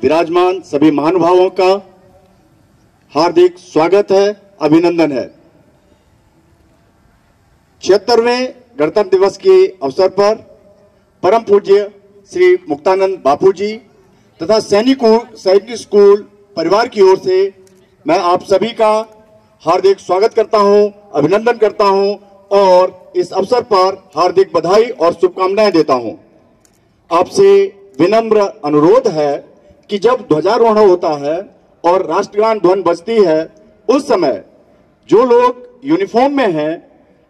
विराजमान सभी महानुभावों का हार्दिक स्वागत है, अभिनंदन है। 76वें गणतंत्र दिवस के अवसर पर परम पूज्य श्री मुक्तानंद बापू जी तथा सैनिक स्कूल परिवार की ओर से मैं आप सभी का हार्दिक स्वागत करता हूं, अभिनंदन करता हूं और इस अवसर पर हार्दिक बधाई और शुभकामनाएं देता हूं। आपसे विनम्र अनुरोध है कि जब ध्वजारोहण होता है और राष्ट्रगान ध्वनि बजती है, उस समय जो लोग यूनिफॉर्म में हैं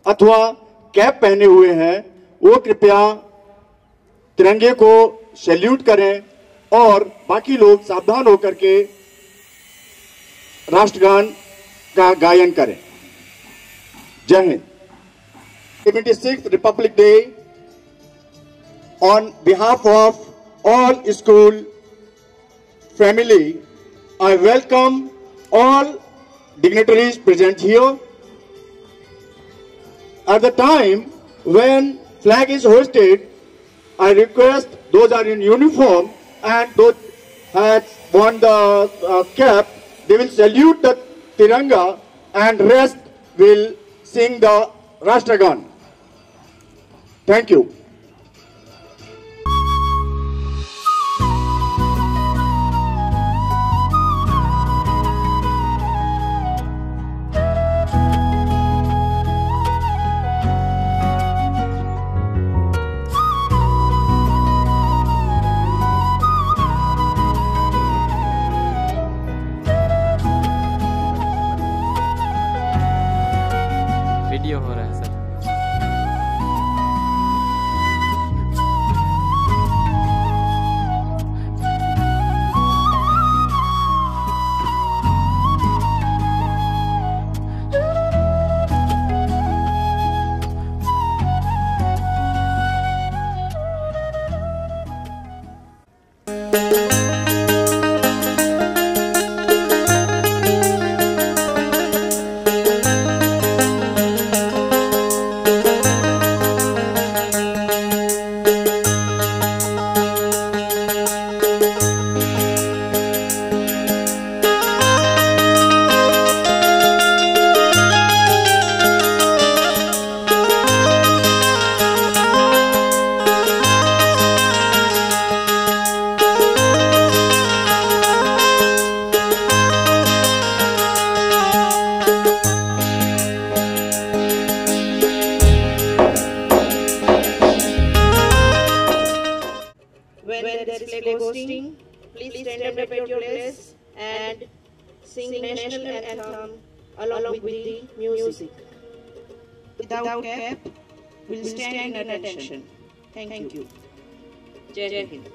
अथवा कैप पहने हुए हैं वो कृपया तिरंगे को सैल्यूट करें और बाकी लोग सावधान होकर के राष्ट्रगान का गायन करें। जय Hind. 76th Republic Day, on behalf of all school family, I welcome all dignitaries present here. At the time when flag is hoisted, I request those are in uniform and those has worn the cap, they will salute the Tiranga and rest will sing the Rashtragan. Thank you. Video हो रहा है sir. When there is flag hosting, please stand up at your place and sing national anthem along with the music. Without cap, we'll stand in attention. Thank you. Jai Hind.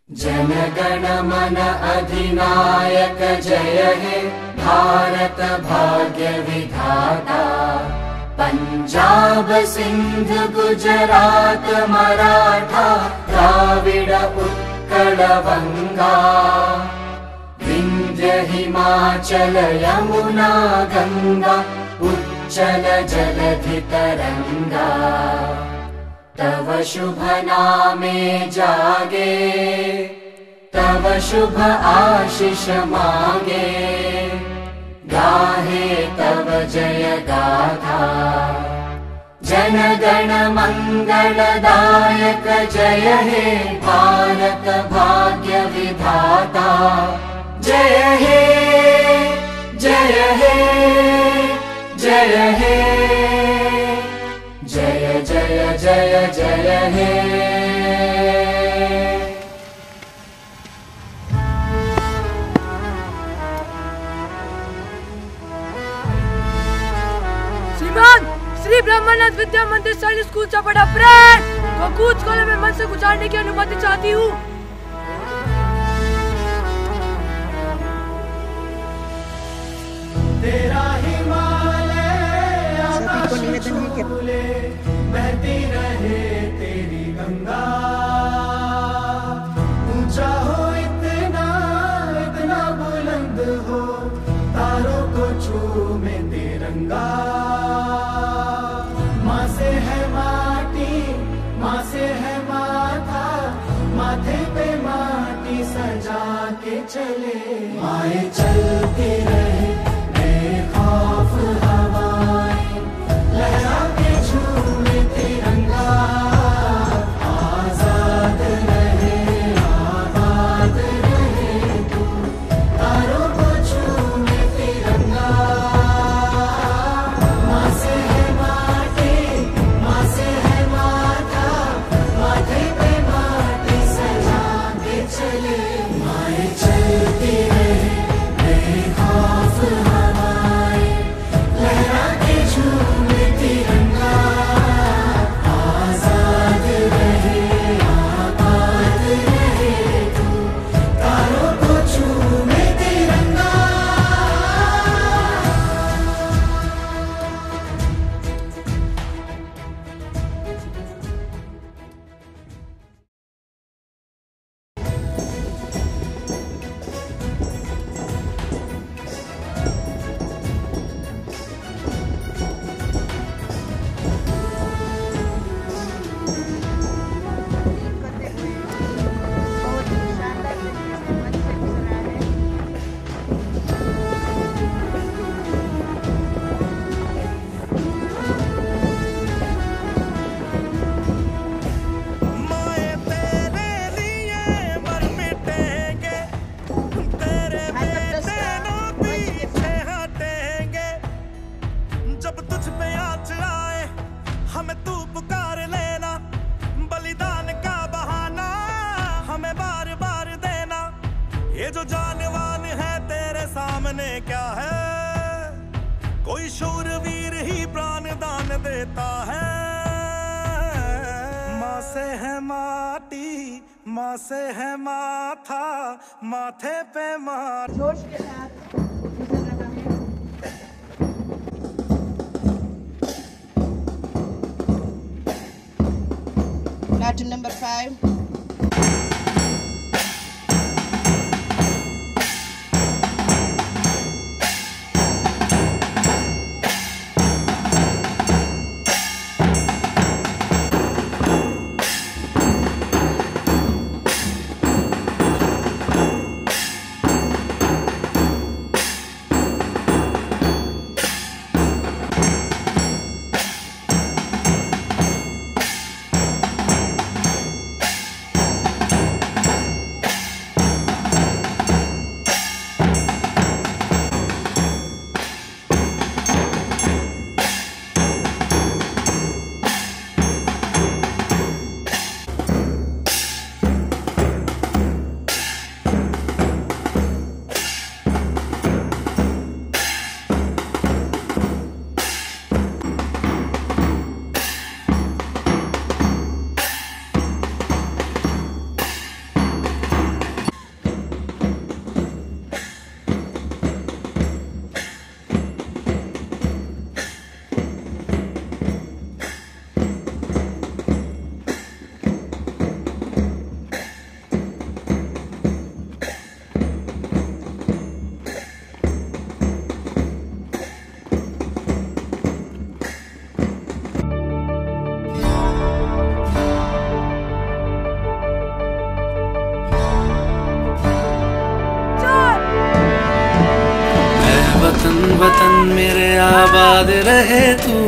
जनगण मन अधिनायक जय हे भारत भाग्य विधाता। पंजाब सिंध गुजरात मराठा द्राविड उत्कल बंगा विंध्य हिमाचल यमुना गंगा उच्चल जलधि तरंगा तव शुभ नामे जागे तव शुभ आशीष मांगे गाहे तव जय गाथा जन गण मंगलदायक जय हे भारत भाग्य विधाता जय हे जय हे जय हे जय जय जय जय हे। श्री ब्रह्मानंद विद्या मंदिर सैनिक स्कूल चपड़ा प्रेस को कूच कॉलेज में मन से गुजारने की अनुमति चाहती हूँ। तेरा हिमालय आकाश छूले बहती रहे तेरी गंगा ऊंचा हो इतना इतना बुलंद हो तारों को छूमे तिरंगा माँ से है माटी माँ से है माथा माथे पे माटी सजा के चले माए चलती रहे बेखौफ हवाएं लहरा के झूमे तिरंगा आजाद रहे आबाद रहे तू तारों को छूमे तिरंगा माँ से है माटी माँ से है माथा माथे पे माटी सजा के चले माए चलती रहे बेखौफ हवाएं लहरा के झूमे तिरंगा आजाद रहे आबाद रहे तू तारों को छूमे तिरंगा। माए तेरे लिए मर मिटेंगे तेरे बेटे नो पीछे हटेंगे जब तुझ पे आँच आए हमें तू पुकार लेना बलिदान का बहाना हमें बार बार देना ये जो जानवान है तेरे सामने क्या है कोई शूरवीर ही प्राण दान देता है माँ से है माटी माँ से है माथा माथे पे मार जोश के साथ गुजर रहा है। Platoon number 5. रहे तू।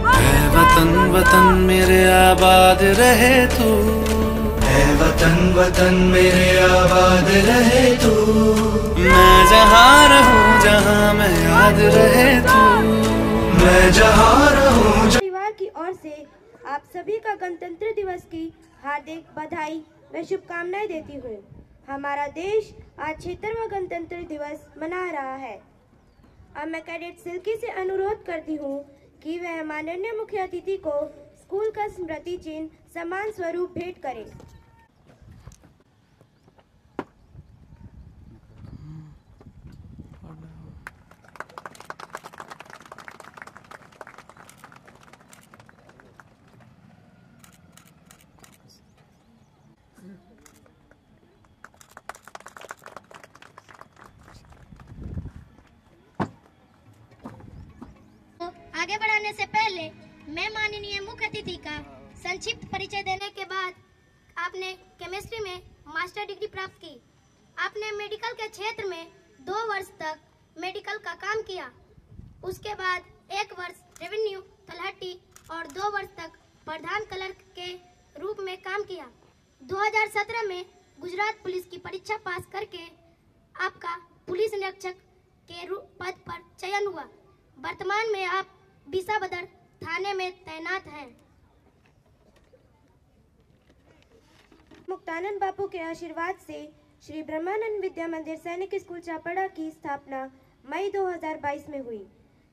ऐ वतन वतन मेरे आबाद रहे तू। ऐ वतन वतन मेरे आबाद रहे तू। मैं जहाँ रहूँ जहाँ मैं याद रहे तू। मैं जहाँ रहूँ। परिवार की ओर से आप सभी का गणतंत्र दिवस की हार्दिक बधाई व शुभकामनाएं देती हूँ। हमारा देश आज 76वां गणतंत्र दिवस मना रहा है। अब मैं कैडेट सिल्की से अनुरोध करती हूँ कि वह माननीय मुख्य अतिथि को स्कूल का स्मृति चिन्ह सम्मान स्वरूप भेंट करें। आगे बढ़ाने से पहले मैं माननीय मुख्य अतिथि का संक्षिप्त परिचय देने के बाद, आपने केमिस्ट्री में मास्टर डिग्री प्राप्त की। आपने मेडिकल के क्षेत्र में 2 वर्ष तक मेडिकल का काम किया। उसके बाद 1 वर्ष रेवेन्यू तलहटी और 2 वर्ष तक प्रधान क्लर्क के रूप में काम किया। 2017 में गुजरात पुलिस की परीक्षा पास करके आपका पुलिस निरीक्षक के पद पर चयन हुआ। वर्तमान में आप बीसाबदर थाने में तैनात हैं। मुक्तानंद बापू के आशीर्वाद से श्री ब्रह्मानंद विद्या मंदिर सैनिक स्कूल चापड़ा की स्थापना मई 2022 में हुई।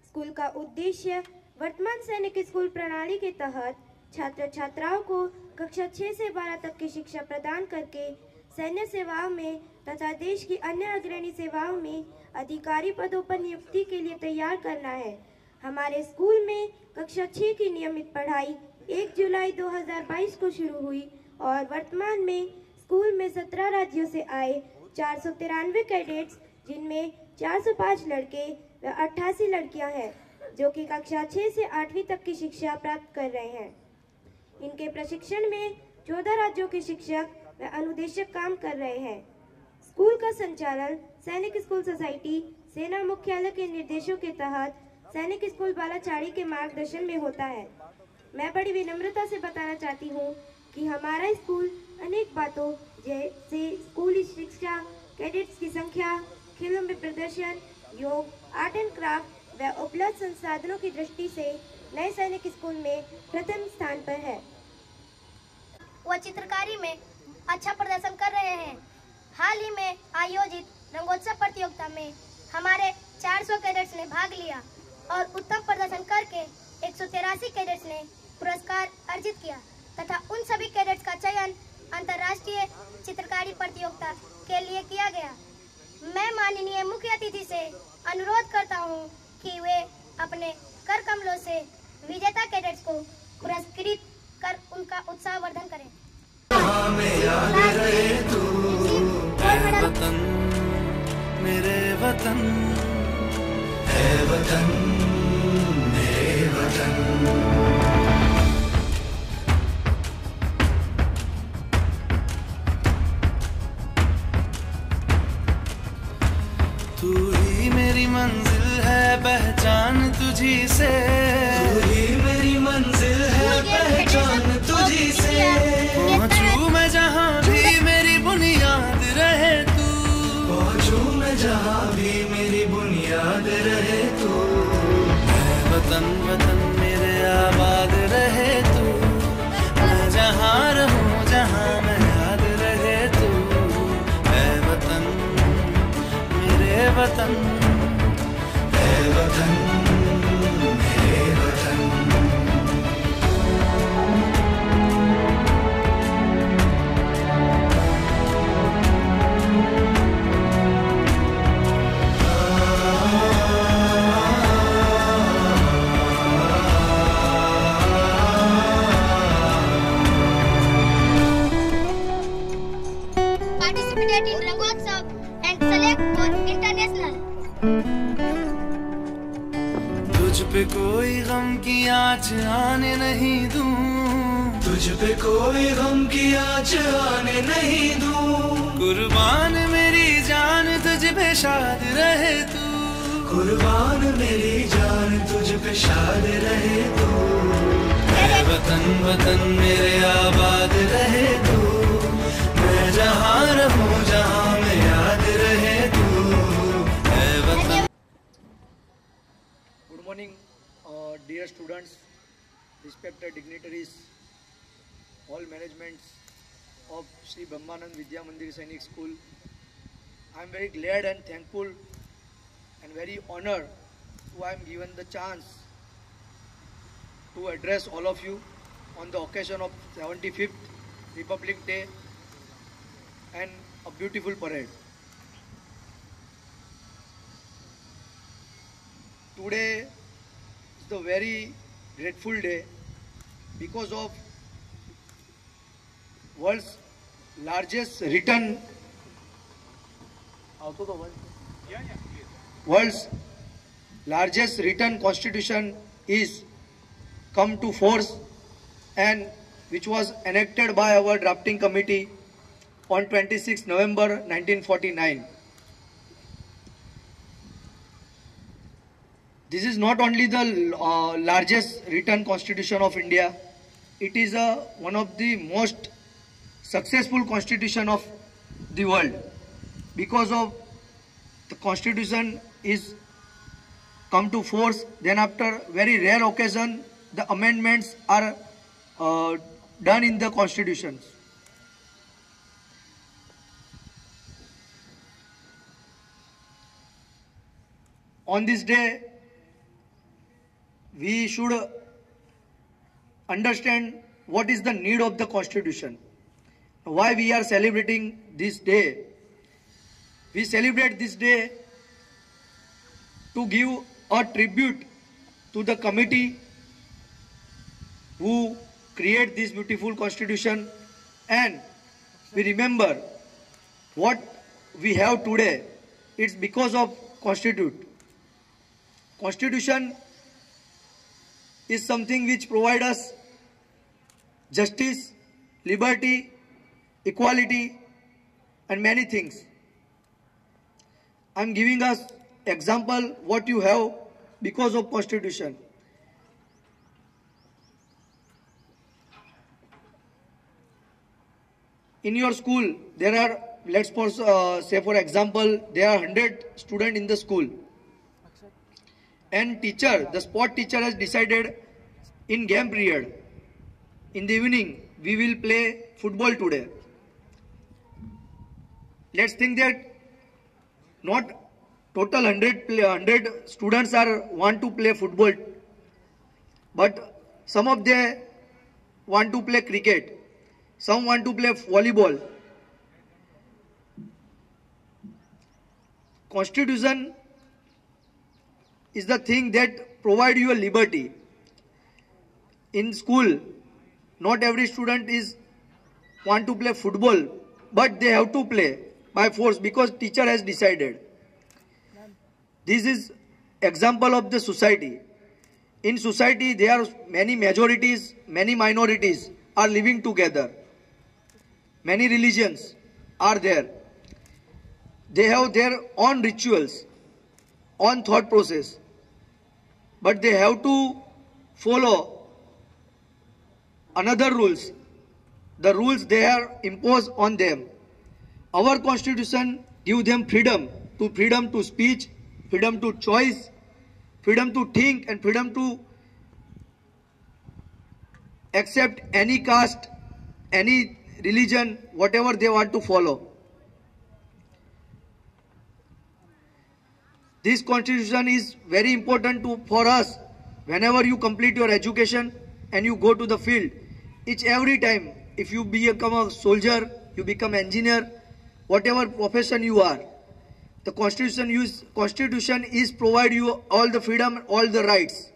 स्कूल का उद्देश्य वर्तमान सैनिक स्कूल प्रणाली के तहत छात्र छात्राओं को कक्षा 6 से 12 तक की शिक्षा प्रदान करके सैन्य सेवाओं में तथा देश की अन्य अग्रणी सेवाओं में अधिकारी पदों पर नियुक्ति के लिए तैयार करना है। हमारे स्कूल में कक्षा 6 की नियमित पढ़ाई 1 जुलाई 2022 को शुरू हुई और वर्तमान में स्कूल में 17 राज्यों से आए 493 कैडेट्स, जिनमें 405 लड़के व 88 लड़कियां हैं, जो कि कक्षा 6 से 8वीं तक की शिक्षा प्राप्त कर रहे हैं। इनके प्रशिक्षण में 14 राज्यों के शिक्षक व अनुदेशक काम कर रहे हैं। स्कूल का संचालन सैनिक स्कूल सोसाइटी सेना मुख्यालय के निर्देशों के तहत सैनिक स्कूल बालाचाड़ी के मार्गदर्शन में होता है। मैं बड़ी विनम्रता से बताना चाहती हूँ कि हमारा स्कूल अनेक बातों जैसे स्कूली शिक्षा, कैडेट्स की संख्या, खेलों में प्रदर्शन, योग, आर्ट एंड क्राफ्ट व उपलब्ध संसाधनों की दृष्टि से नए सैनिक स्कूल में प्रथम स्थान पर है। वह चित्रकारी में अच्छा प्रदर्शन कर रहे हैं। हाल ही में आयोजित रंगोत्सव प्रतियोगिता में हमारे 400 कैडेट्स ने भाग लिया और उत्तम प्रदर्शन करके 183 कैडेट्स ने पुरस्कार अर्जित किया तथा उन सभी कैडेट्स का चयन अंतर्राष्ट्रीय चित्रकारी प्रतियोगिता के लिए किया गया। मैं माननीय मुख्य अतिथि से अनुरोध करता हूं कि वे अपने कर कमलों से विजेता कैडेट्स को पुरस्कृत कर उनका उत्साहवर्धन करें। वतन मेरे वतन, है वतन मेरे वतन। तू ही मेरी मंजिल है, पहचान तुझी से। तू ही मेरी मंजिल है, पहचान तुझी से। पहुंचूं मैं जहां भी मेरी बुनियाद रहे तू। पहुंचूं मैं जहां भी मेरी बुनियाद रहे तू। है वतन वतन मेरे आबाद रहे तू। मैं जहां रहूं जहां मैं याद रहे तू। है वतन मेरे वतन, है वतन मेरे वतन। Participate in Rangotsav and select for international. तुझ पे कोई गम की आँच आने नहीं दूं। तुझ पे कोई गम की आँच आने नहीं दूं। कुर्बान मेरी जान तुझ पे शाद रहे तू, कुर्बान मेरी जान तुझ पे शाद रहे तू। ऐ वतन वतन मेरे आबाद रहे तू, मैं जहाँ रहूँ जहाँ में याद रहे तू। ऐ वतन। Good morning, dear students, respected dignitaries, all managements of Sri Brahmanand Vidya Mandir Sainik School. I am very glad and thankful and very honored to I am given the chance to address all of you on the occasion of 75th Republic Day and a beautiful parade. Today is the very grateful day because of world's largest written constitution is come to force and which was enacted by our drafting committee on 26 November 1949. This is not only the largest written constitution of India, it is one of the most successful constitution of the world, because of the constitution is come to force, then after very rare occasion the amendments are done in the constitutions. On this day we should understand what is the need of the constitution. Why we are celebrating this day? We celebrate this day to give a tribute to the committee who create this beautiful constitution, and we remember what we have today. It's because of Constitution is something which provides us justice, liberty, equality and many things. I am giving us example what you have because of Constitution. In your school there are, let's say for example, there are 100 students in the school, and the sport teacher has decided in game period, in the evening we will play football today. Let's think that not total 100 students want to play football, but some of them want to play cricket, some want to play volleyball. Constitution is the thing that provide you a liberty. In school, not every student want to play football, but they have to play by force because teacher has decided. This is example of the society. In society, there are many majorities, many minorities are living together. Many religions are there. They have their own rituals, own thought process, but they have to follow another rules. The rules they are imposed on them. Our constitution gives them freedom to speech, freedom to choice, freedom to think, and freedom to accept any caste, any religion, whatever they want to follow. This constitution is very important for us whenever you complete your education and you go to the field. Every time, if you become a soldier, you become engineer, whatever profession you are, the constitution is provide you all the freedom, all the rights.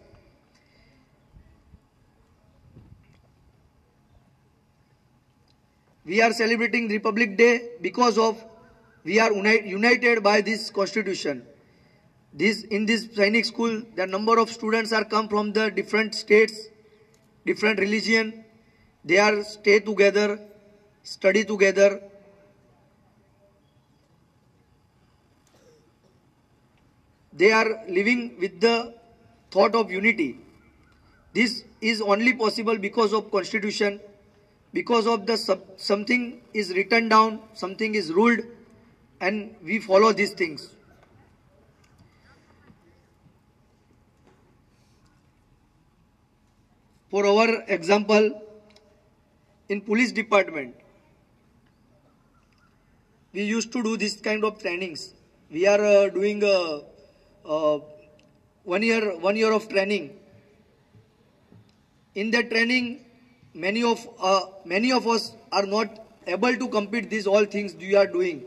We are celebrating Republic Day because of we are united by this constitution. In this Sainik school, the number of students are come from the different states, different religion. They are stay together, study together, they are living with the thought of unity. This is only possible because of constitution, because of the something is written down, something is ruled, and we follow these things. For our example, in police department, we used to do this kind of trainings. We are doing 1 year of training. In that training, many of us are not able to complete these all things you are doing.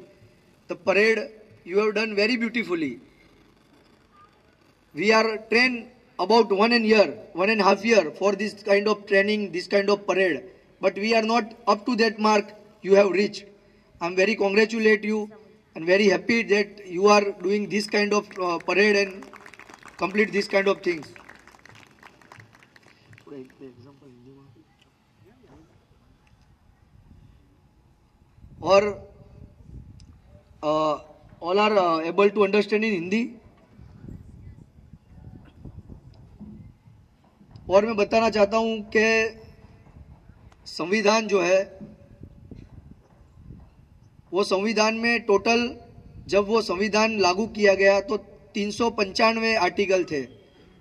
The parade you have done very beautifully. We are trained about 1.5 years for this kind of training, this kind of parade. But we are not up to that mark you have reached. I am very congratulate you and very happy that you are doing this kind of parade and complete this kind of things. Or all are able to understand in Hindi. और मैं बताना चाहता हूं कि संविधान जो है वो संविधान में टोटल जब वो संविधान लागू किया गया तो 395 आर्टिकल थे।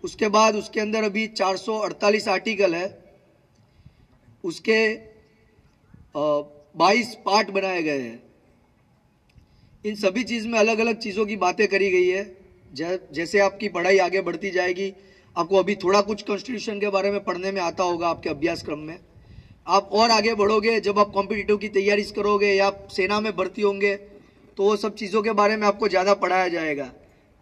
उसके बाद उसके अंदर अभी 448 आर्टिकल है। उसके 22 पार्ट बनाए गए हैं। इन सभी चीज़ में अलग अलग चीज़ों की बातें करी गई है। जैसे आपकी पढ़ाई आगे बढ़ती जाएगी, आपको अभी थोड़ा कुछ कॉन्स्टिट्यूशन के बारे में पढ़ने में आता होगा आपके अभ्यासक्रम में। आप और आगे बढ़ोगे, जब आप कॉम्पिटिटिव की तैयारी करोगे या आप सेना में भर्ती होंगे तो वो सब चीज़ों के बारे में आपको ज़्यादा पढ़ाया जाएगा।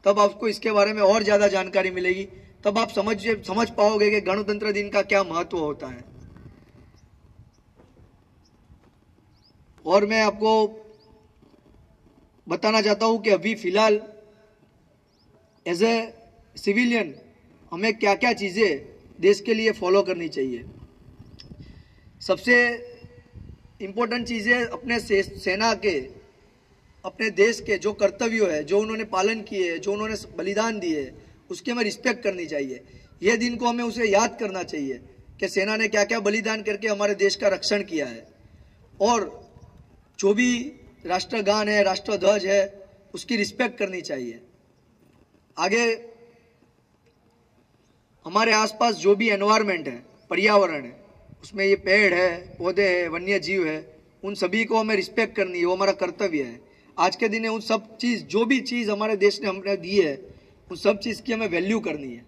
तब आपको इसके बारे में और ज़्यादा जानकारी मिलेगी। तब आप समझ पाओगे कि गणतंत्र दिन का क्या महत्व होता है। और मैं आपको बताना चाहता हूं कि अभी फिलहाल एज ए सिविलियन हमें क्या क्या चीज़ें देश के लिए फॉलो करनी चाहिए। सबसे इम्पोर्टेंट चीज़ें अपने सेना के, अपने देश के जो कर्तव्य है, जो उन्होंने पालन किए, जो उन्होंने बलिदान दिए, उसकी हमें रिस्पेक्ट करनी चाहिए। यह दिन को हमें उसे याद करना चाहिए कि सेना ने क्या क्या बलिदान करके हमारे देश का रक्षण किया है। और जो भी राष्ट्रगान है, राष्ट्रध्वज है, उसकी रिस्पेक्ट करनी चाहिए। आगे हमारे आसपास जो भी एनवायरनमेंट है, पर्यावरण है, उसमें ये पेड़ है, पौधे हैं, वन्य जीव है, उन सभी को हमें रिस्पेक्ट करनी है। वो हमारा कर्तव्य है। आज के दिन उन सब चीज़, जो भी चीज़ हमारे देश ने हमने दी है, उन सब चीज़ की हमें वैल्यू करनी है।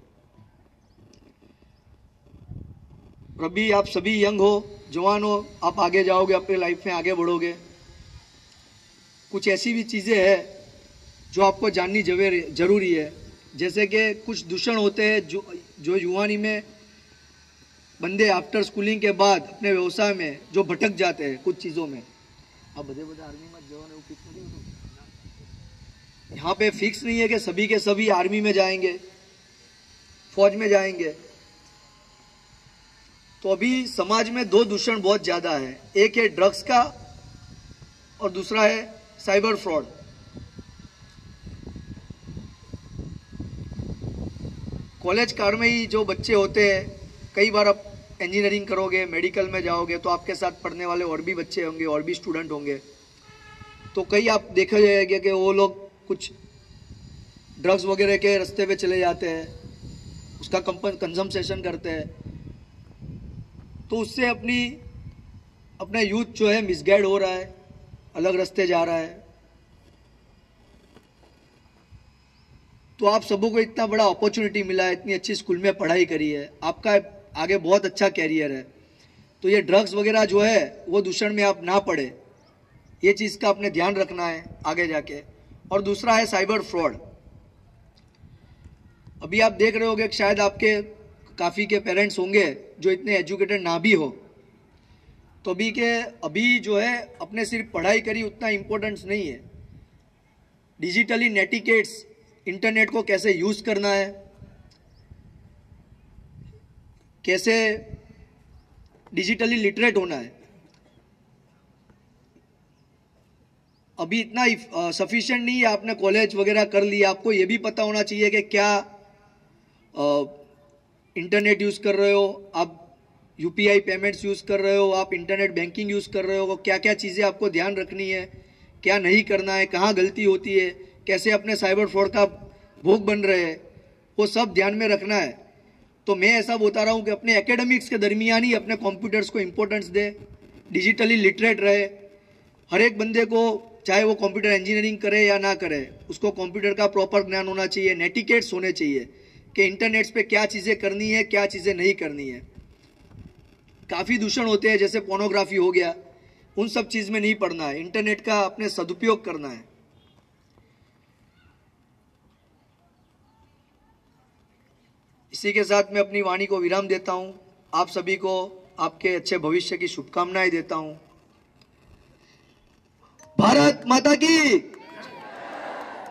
अभी आप सभी यंग हो, जवान हो, आप आगे जाओगे, अपनी लाइफ में आगे बढ़ोगे। कुछ ऐसी भी चीज़ें हैं जो आपको जाननी जरूरी है। जैसे कि कुछ दूषण होते हैं जो युवानी में बंदे आफ्टर स्कूलिंग के बाद अपने व्यवसाय में जो भटक जाते हैं कुछ चीज़ों में। अब बड़े आर्मी में जवान फिक्स नहीं होता। यहाँ पे फिक्स नहीं है कि सभी के सभी आर्मी में जाएंगे, फौज में जाएंगे। तो अभी समाज में दो दूषण बहुत ज़्यादा है। एक है ड्रग्स का और दूसरा है साइबर फ्रॉड। कॉलेज कार में ही जो बच्चे होते हैं, कई बार आप इंजीनियरिंग करोगे, मेडिकल में जाओगे तो आपके साथ पढ़ने वाले और भी बच्चे होंगे, और भी स्टूडेंट होंगे। तो कई आप देखे जाएंगे कि वो लोग कुछ ड्रग्स वगैरह के रास्ते पे चले जाते हैं, उसका कंजम्पशन करते हैं। तो उससे अपना यूथ जो है मिसगाइड हो रहा है, अलग रास्ते जा रहा है। तो आप सबों को इतना बड़ा अपॉर्चुनिटी मिला है, इतनी अच्छी स्कूल में पढ़ाई करी है, आपका आगे बहुत अच्छा कैरियर है। तो ये ड्रग्स वगैरह जो है वो दूषण में आप ना पड़े, ये चीज़ का आपने ध्यान रखना है आगे जाके। और दूसरा है साइबर फ्रॉड। अभी आप देख रहे होंगे कि शायद आपके काफ़ी के पेरेंट्स होंगे जो इतने एजुकेटेड ना भी हो। तो अभी जो है अपने सिर्फ पढ़ाई करी उतना इम्पोर्टेंस नहीं है। डिजिटली नेटिकेट्स, इंटरनेट को कैसे यूज़ करना है, कैसे डिजिटली लिटरेट होना है। अभी इतना सफिशिएंट नहीं है, आपने कॉलेज वगैरह कर लिया, आपको ये भी पता होना चाहिए कि क्या इंटरनेट यूज़ कर रहे हो, आप यूपीआई पेमेंट्स यूज़ कर रहे हो, आप इंटरनेट बैंकिंग यूज़ कर रहे हो, क्या क्या चीज़ें आपको ध्यान रखनी है, क्या नहीं करना है, कहाँ गलती होती है, कैसे अपने साइबर फ्रॉड का भोग बन रहे हैं, वो सब ध्यान में रखना है। तो मैं ऐसा बता रहा हूँ कि अपने एकेडमिक्स के दरमियान ही अपने कंप्यूटर्स को इम्पोर्टेंस दे, डिजिटली लिटरेट रहे। हर एक बंदे को, चाहे वो कंप्यूटर इंजीनियरिंग करे या ना करे, उसको कंप्यूटर का प्रॉपर ज्ञान होना चाहिए, नेटिकेट्स होने चाहिए कि इंटरनेट पे क्या चीज़ें करनी है, क्या चीज़ें नहीं करनी है। काफ़ी दूषण होते हैं, जैसे पोर्नोग्राफी हो गया, उन सब चीज़ में नहीं पड़ना है, इंटरनेट का अपने सदुपयोग करना है। इसी के साथ मैं अपनी वाणी को विराम देता हूं। आप सभी को आपके अच्छे भविष्य की शुभकामनाएं देता हूं। भारत माता की,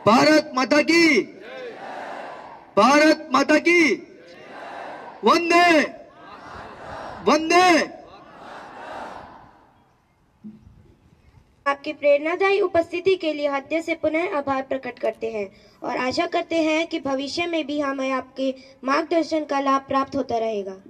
भारत माता की, भारत माता की, वंदे वंदे। आपकी प्रेरणादायी उपस्थिति के लिए हृदय से पुनः आभार प्रकट करते हैं और आशा करते हैं कि भविष्य में भी हमें आपके मार्गदर्शन का लाभ प्राप्त होता रहेगा।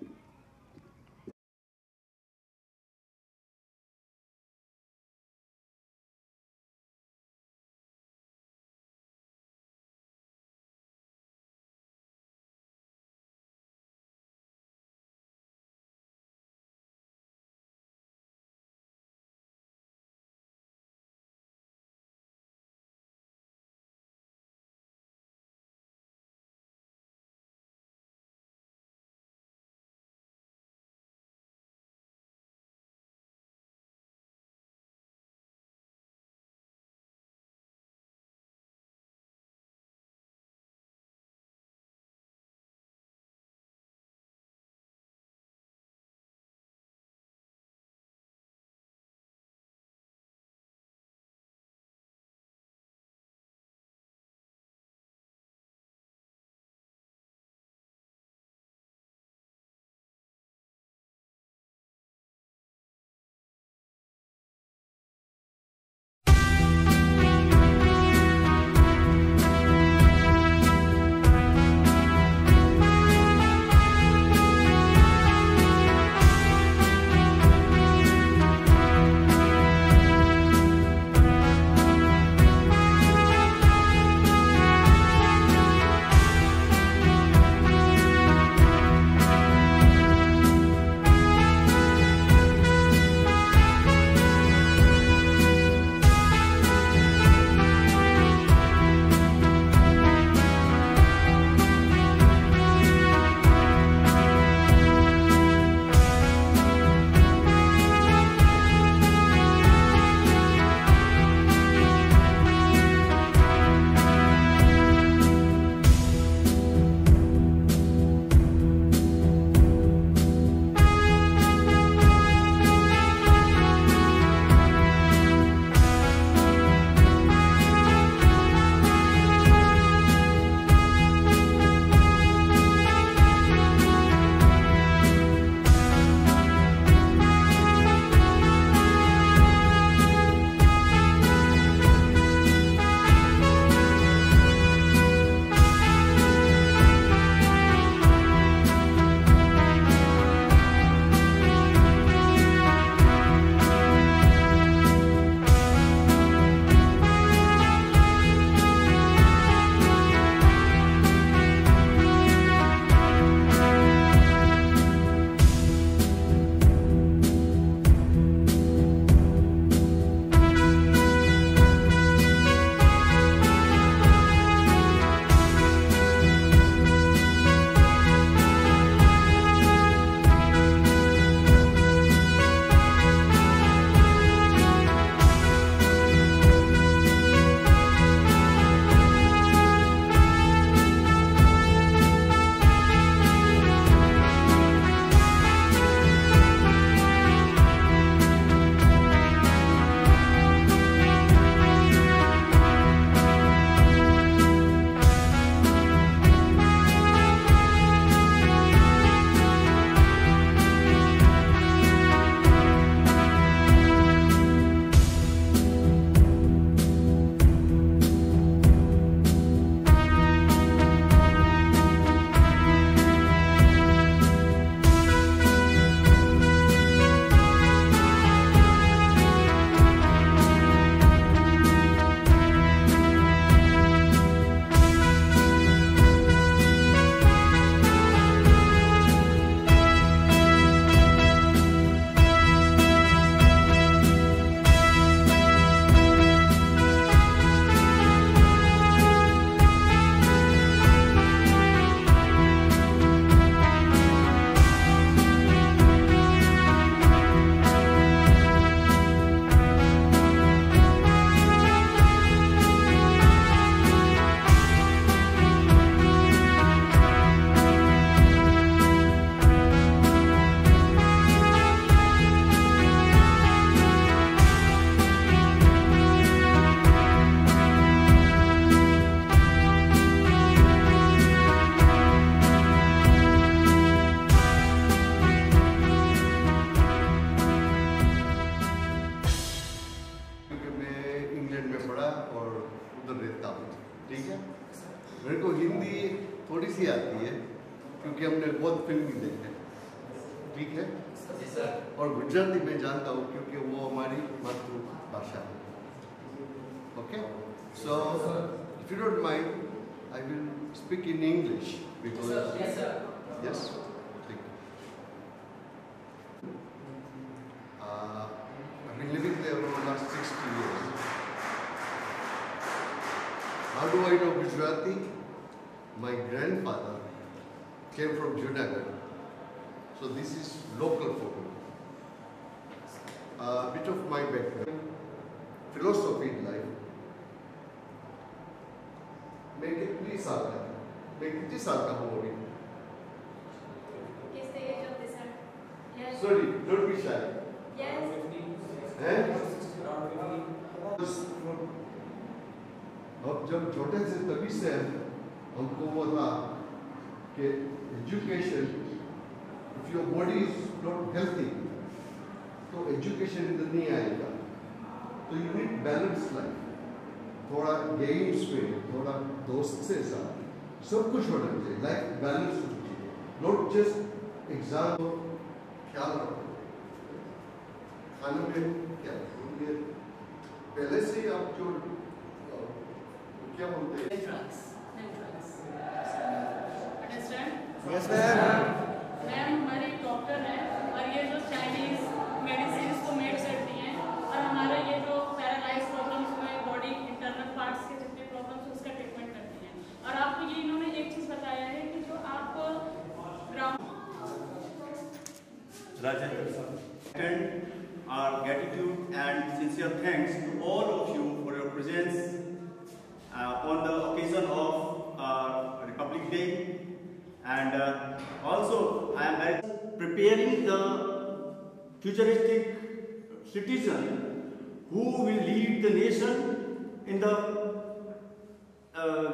मेरे को हिंदी थोड़ी सी आती है क्योंकि हमने बहुत फिल्म भी देखे, ठीक है। और गुजराती मैं जानता हूँ क्योंकि वो हमारी मातृभाषा है। Okay, so if you don't mind I will speak in English because yes, I've been living there for the last 60 years. How do I know Gujarati? My grandfather came from Junagadh, so this is local for me. A bit of my background, philosophy in life. मैं कितनी साल का हूँ अभी? Sorry, don't be shy. Yes. अब जब छोटे से तभी से हमको वो था कि education, if your body is not healthy तो एजुकेशन इधर नहीं आएगा। तो यू नीड बैलेंस लाइफ, थोड़ा गेम्स पे, थोड़ा दोस्त से साथ, सब कुछ होना चाहिए, लाइफ बैलेंस होनी चाहिए, नॉट जस्ट एग्जाम। ख्याल रखो खाने में क्या पहले से आप जो क्या बोलते हैं Yes, ma'am. मैम हमारी डॉक्टर है और ये जो चाइनीज मेडिसिन को मेड करती हैं और हमारा ये जो पैरालाइज प्रॉब्लम्स में बॉडी इंटरनल पार्ट्स के जितने प्रॉब्लम्स उसका ट्रीटमेंट करती हैं। और आपको ये इन्होंने एक चीज़ बताया है कि जो आप our gratitude and sincere thanks to all of you for your presence on the occasion of Republic Day, and also I am preparing the futuristic citizen who will lead the nation in the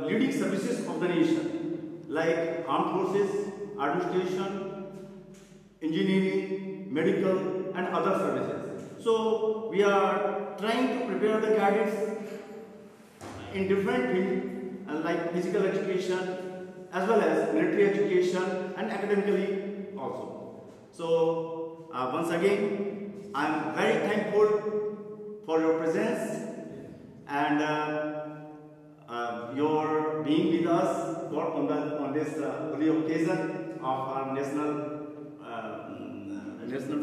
leading services of the nation, like armed forces, administration, engineering, medical and other services. So we are trying to prepare the cadets in different fields like physical education as well as military education and academically also. So once again I am very thankful for your presence and your being with us on this holy occasion of our national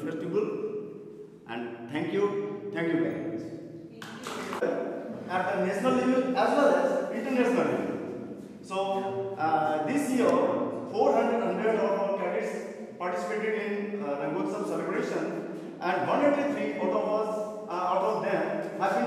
festival, and thank you very much. At the national level as well as international level. So this year 400 of our cadets participated in Rangotsav celebration, and 183 out of them have been